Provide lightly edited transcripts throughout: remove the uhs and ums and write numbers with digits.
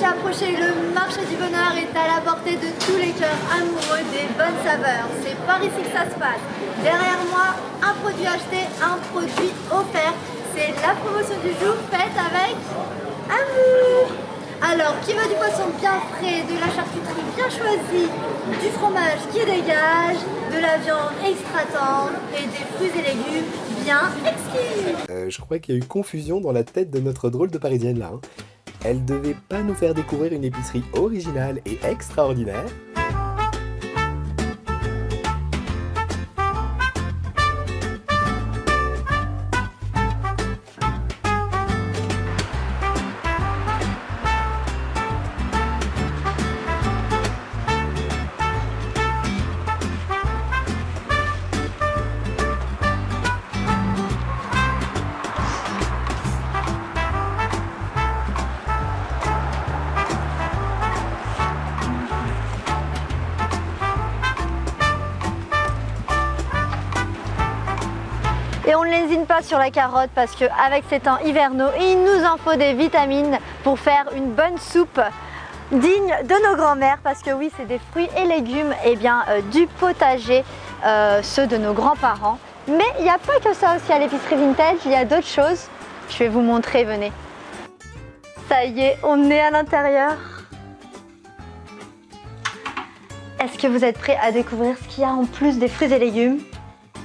approchez, le marché du bonheur est à la portée de tous les cœurs amoureux des bonnes saveurs. C'est par ici que ça se passe. Derrière moi, un produit acheté, un produit offert. C'est la promotion du jour faite avec amour. Alors, qui veut du poisson bien frais, de la charcuterie bien choisie, du fromage qui dégage, de la viande extra tendre et des fruits et légumes bien exquis. Je crois qu'il y a eu confusion dans la tête de notre drôle de Parisienne là. Elle devait pas nous faire découvrir une épicerie originale et extraordinaire. Et on ne lésine pas sur la carotte parce qu'avec ces temps hivernaux, il nous en faut des vitamines pour faire une bonne soupe digne de nos grands-mères. Parce que oui, c'est des fruits et légumes, et bien du potager, ceux de nos grands-parents. Mais il n'y a pas que ça aussi à l'épicerie vintage, il y a d'autres choses. Je vais vous montrer, venez. Ça y est, on est à l'intérieur. Est-ce que vous êtes prêts à découvrir ce qu'il y a en plus des fruits et légumes?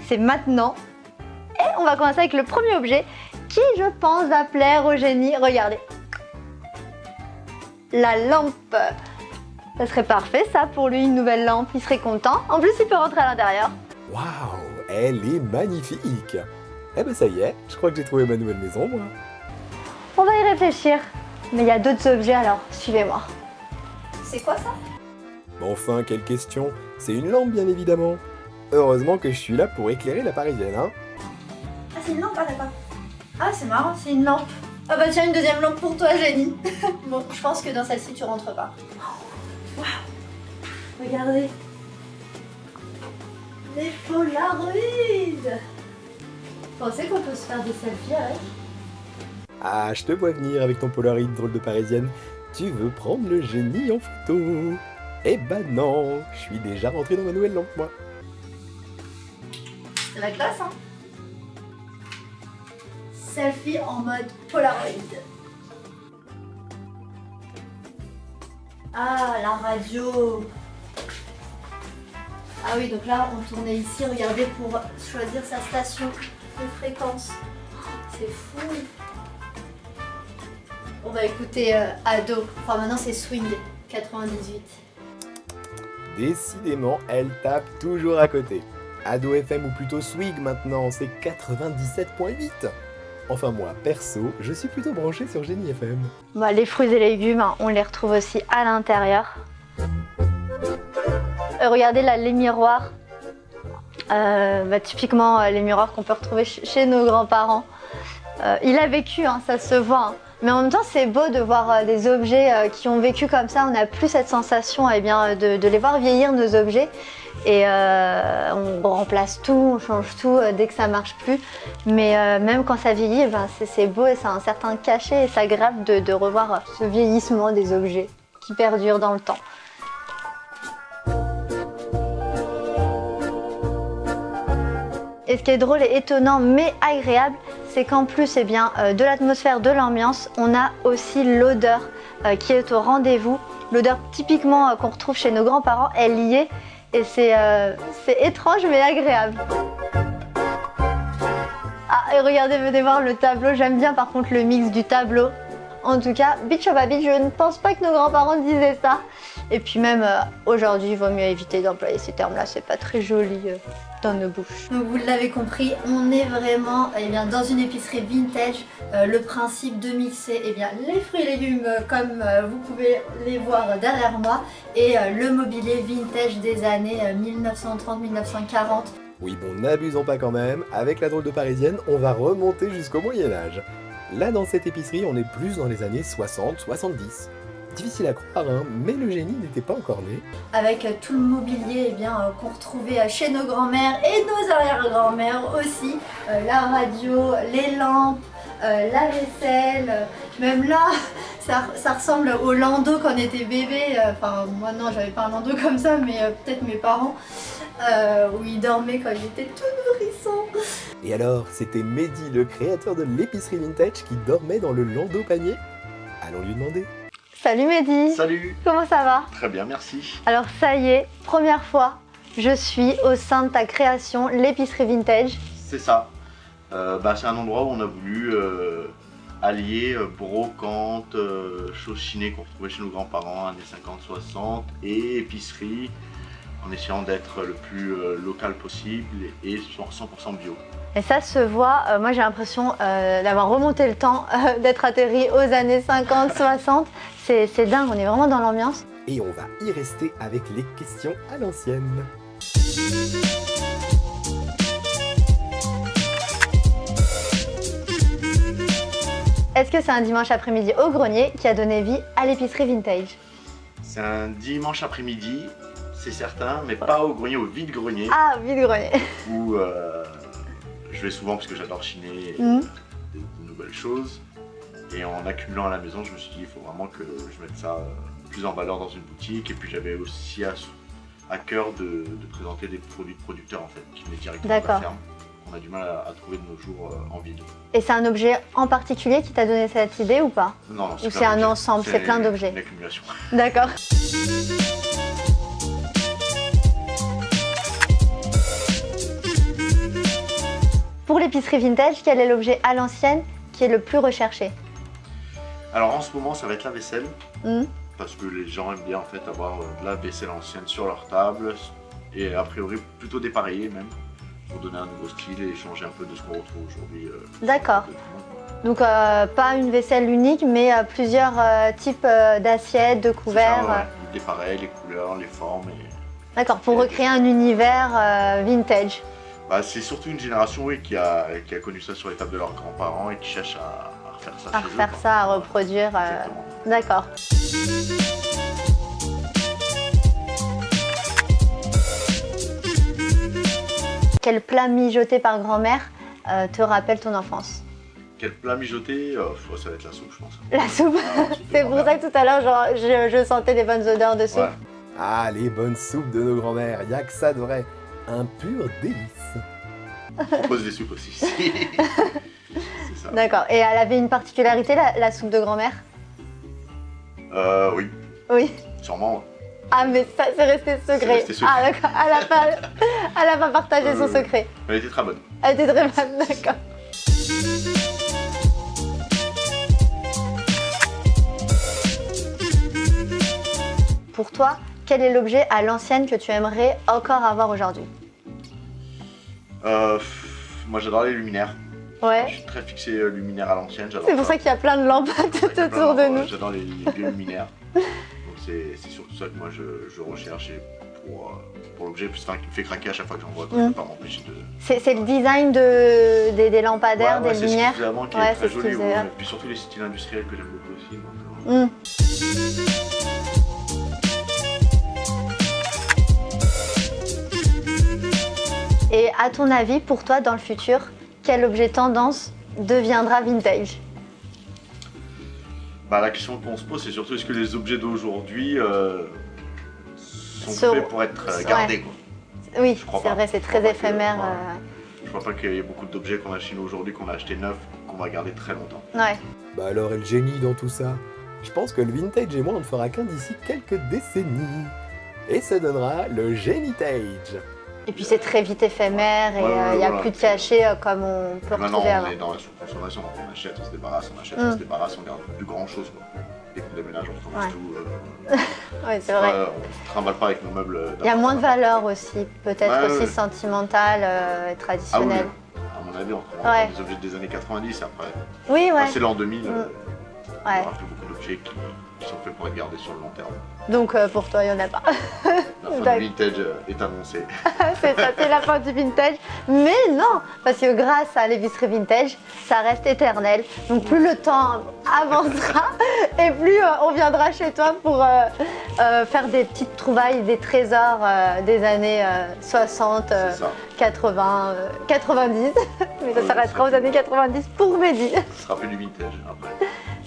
C'est maintenant. Et on va commencer avec le premier objet qui, je pense, va plaire au génie. Regardez. La lampe. Ça serait parfait ça pour lui, une nouvelle lampe. Il serait content. En plus, il peut rentrer à l'intérieur. Waouh, elle est magnifique. Eh ben ça y est, je crois que j'ai trouvé ma nouvelle maison moi. On va y réfléchir. Mais il y a d'autres objets alors, suivez-moi. C'est quoi ça? Enfin, quelle question. C'est une lampe bien évidemment. Heureusement que je suis là pour éclairer la Parisienne, hein. Ah, c'est une lampe, ah d'accord. Ah, c'est marrant, c'est une lampe. Ah bah tiens, une deuxième lampe pour toi, Jenny. Bon, je pense que dans celle-ci, tu rentres pas. Waouh. Regardez. Les Polaroids. Vous pensez qu'on peut se faire des selfies avec? Ah, je te vois venir avec ton Polaroid drôle de Parisienne. Tu veux prendre le génie en photo? Eh ben non, je suis déjà rentré dans ma nouvelle lampe moi. C'est la classe, hein? Selfie en mode Polaroid. Ah, la radio. Ah oui, donc là, on tournait ici, regardez, pour choisir sa station de fréquence. C'est fou. On va écouter Ado. Enfin, maintenant, c'est Swing 98. Décidément, elle tape toujours à côté. Ado FM ou plutôt Swig maintenant, c'est 97.8. Enfin moi, perso, je suis plutôt branché sur Génie FM. Bah, les fruits et légumes, hein, on les retrouve aussi à l'intérieur. Regardez là, les miroirs. Typiquement, les miroirs qu'on peut retrouver chez nos grands-parents. Il a vécu, hein, ça se voit. Hein. Mais en même temps, c'est beau de voir des objets qui ont vécu comme ça. On n'a plus cette sensation de les voir vieillir, nos objets. Et on remplace tout, on change tout dès que ça marche plus. Mais même quand ça vieillit, c'est beau et ça a un certain cachet. Et c'est agréable de revoir ce vieillissement des objets qui perdurent dans le temps. Et ce qui est drôle et étonnant mais agréable, c'est qu'en plus de l'atmosphère, de l'ambiance, on a aussi l'odeur qui est au rendez-vous. L'odeur typiquement qu'on retrouve chez nos grands-parents, elle y est. Et c'est étrange mais agréable. Ah, et regardez, venez voir le tableau. J'aime bien par contre le mix du tableau. En tout cas, Beach of Habit, je ne pense pas que nos grands-parents disaient ça. Et puis même aujourd'hui, il vaut mieux éviter d'employer ces termes-là. C'est pas très joli dans nos bouches. Donc vous l'avez compris, on est vraiment dans une épicerie vintage. Le principe de mixer les fruits et légumes comme vous pouvez les voir derrière moi et le mobilier vintage des années 1930-1940. Oui bon, n'abusons pas quand même, avec la drôle de Parisienne, on va remonter jusqu'au Moyen-Âge. Là dans cette épicerie, on est plus dans les années 60-70. Difficile à croire, hein, mais le génie n'était pas encore né. Avec tout le mobilier qu'on retrouvait chez nos grands-mères et nos arrière-grand-mères aussi. La radio, les lampes, la vaisselle, même là, ça ressemble au landau quand on était bébé. Enfin, moi non, j'avais pas un landau comme ça, mais peut-être mes parents, où ils dormaient quand ils étaient tout nourrissons. Et alors, c'était Mehdi, le créateur de l'épicerie vintage, qui dormait dans le landau panier? Allons lui demander. Salut Mehdi. Salut. Comment ça va? Très bien, merci. Alors ça y est, première fois, je suis au sein de ta création, l'épicerie vintage. C'est ça. C'est un endroit où on a voulu allier brocante, choses chinées qu'on retrouvait chez nos grands-parents, années 50-60, et épicerie, en essayant d'être le plus local possible et 100% bio. Et ça se voit, moi j'ai l'impression d'avoir remonté le temps, d'être atterri aux années 50-60. C'est dingue, on est vraiment dans l'ambiance. Et on va y rester avec les questions à l'ancienne. Est-ce que c'est un dimanche après-midi au grenier qui a donné vie à l'épicerie vintage? C'est un dimanche après-midi, c'est certain, mais pas au grenier, au vide-grenier, Ah, vide-grenier. où je vais souvent parce que j'adore chiner des nouvelles choses. Et en accumulant à la maison, je me suis dit il faut vraiment que je mette ça plus en valeur dans une boutique. Et puis j'avais aussi à cœur de présenter des produits de producteurs en fait, qui venaient directement de la ferme. On a du mal à trouver de nos jours en ville. Et c'est un objet en particulier qui t'a donné cette idée ou pas? Non, Ou c'est un ensemble, c'est plein d'objets? Une accumulation. D'accord. Pour l'épicerie vintage, quel est l'objet à l'ancienne qui est le plus recherché? Alors en ce moment, ça va être la vaisselle. Mmh. Parce que les gens aiment bien en fait avoir de la vaisselle ancienne sur leur table. Et a priori plutôt dépareillée même. Pour donner un nouveau style et changer un peu de ce qu'on retrouve aujourd'hui. D'accord. Donc pas une vaisselle unique, mais plusieurs types d'assiettes, de couverts. Ça, ouais. Les pareils, les couleurs, les formes. D'accord, pour recréer un univers vintage. C'est surtout une génération qui a connu ça sur les tables de leurs grands-parents et qui cherche à refaire ça À chez refaire eux. ça, à reproduire. Exactement. D'accord. Quel plat mijoté par grand-mère te rappelle ton enfance? Quel plat mijoté? Ça va être la soupe, je pense. La soupe. C'est pour ça que tout à l'heure, genre, je sentais des bonnes odeurs de soupe. Ouais. Ah, les bonnes soupes de nos grands-mères, y'a que ça de vrai. Un pur délice. On propose des soupes aussi. C'est ça. D'accord. Et elle avait une particularité, la soupe de grand-mère? Oui, Oui. sûrement. Ah, mais ça, c'est resté secret. C'est resté secret. Ah, d'accord. Elle a pas partagé son secret. Elle était très bonne. Elle était très bonne, d'accord. Pour toi, quel est l'objet à l'ancienne que tu aimerais encore avoir aujourd'hui? Moi j'adore les luminaires. Je Ouais. suis très fixé luminaire à l'ancienne. j'adore C'est pour ça qu'il y a plein de lampes tout autour de nous. J'adore les vieux luminaires. Donc c'est surtout ça que moi je recherche et pour l'objet, qui me fait craquer à chaque fois que j'en vois. Je peux pas m'empêcher de. C'est le design des lampadaires, Ouais, des lumières. C'est ce qu'ils faisaient avant qui Ouais, est très c'est ce joli. qu'ils faisaient. Et puis surtout les styles industriels que j'aime beaucoup aussi. Donc, Et à ton avis, pour toi, dans le futur, quel objet tendance deviendra vintage? La question qu'on se pose, c'est surtout est-ce que les objets d'aujourd'hui sont Sur- faits pour être gardés quoi. Oui, Je crois c'est pas. vrai, c'est Je très crois pas que- éphémère. voilà. Je crois pas qu'il y ait beaucoup d'objets qu'on a chez nous aujourd'hui, qu'on a acheté neufs, qu'on va garder très longtemps. Ouais. Bah alors, et le génie dans tout ça? Je pense que le vintage et moi, on ne fera qu'un d'ici quelques décennies. Et ça donnera le Génitage. Et puis c'est très vite éphémère et Ouais, il n'y a voilà. plus de cachets comme on peut Maintenant, retrouver on avant. est dans la surconsommation, donc on achète, on se débarrasse, on se débarrasse, on garde plus grand chose quoi. Dès qu'on déménage, on ramasse Ouais. tout. Ouais, c'est vrai. On se trimballe pas avec nos meubles. Il y a moins de valeur aussi, peut-être Ouais, aussi ouais. sentimentale et Ah oui, traditionnelle. à mon avis, on trouve Ouais. encore des objets des années 90 après. Oui, ouais. C'est l'an 2000, il Ouais. n'y aura plus beaucoup d'objets qui sont faits pour être gardés sur le long terme. Donc pour toi, il n'y en a pas. La fin D'accord. du vintage est annoncée. C'est ça, c'est la fin du vintage. Mais non, parce que grâce à l'épicerie vintage, ça reste éternel. Donc plus le temps avancera et plus on viendra chez toi pour faire des petites trouvailles, des trésors des années 60, C'est ça. 80, 90. Mais ça s'arrêtera aux années 90 pour Mehdi. Ce sera plus du vintage après.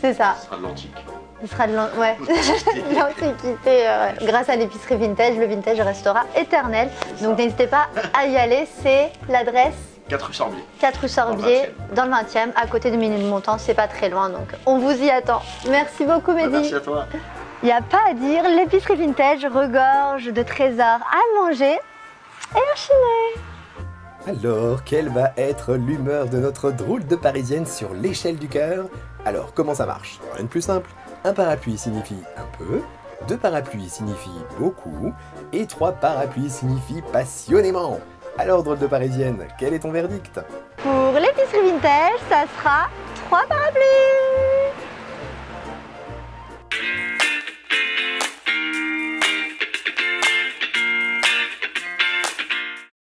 C'est ça. Ce sera de l'antique. Ce sera de l'antiquité. Grâce à l'épicerie vintage, le vintage restera éternel. C'est Donc ça. n'hésitez pas à y aller. C'est l'adresse 4 rue Sorbier. 4 rue Sorbier, dans le 20e, à côté de Ménilmontant. C'est pas très loin, donc on vous y attend. Merci beaucoup, Mehdi. Merci à toi. Il n'y a pas à dire, l'épicerie vintage regorge de trésors à manger et à chiner. Alors, quelle va être l'humeur de notre drôle de parisienne sur l'échelle du cœur? Alors, comment ça marche? Rien de plus simple. Un parapluie signifie un peu, 2 parapluies signifient beaucoup, et 3 parapluies signifient passionnément. Alors, drôle de parisienne, quel est ton verdict? Pour l'épicerie vintage, ça sera 3 parapluies.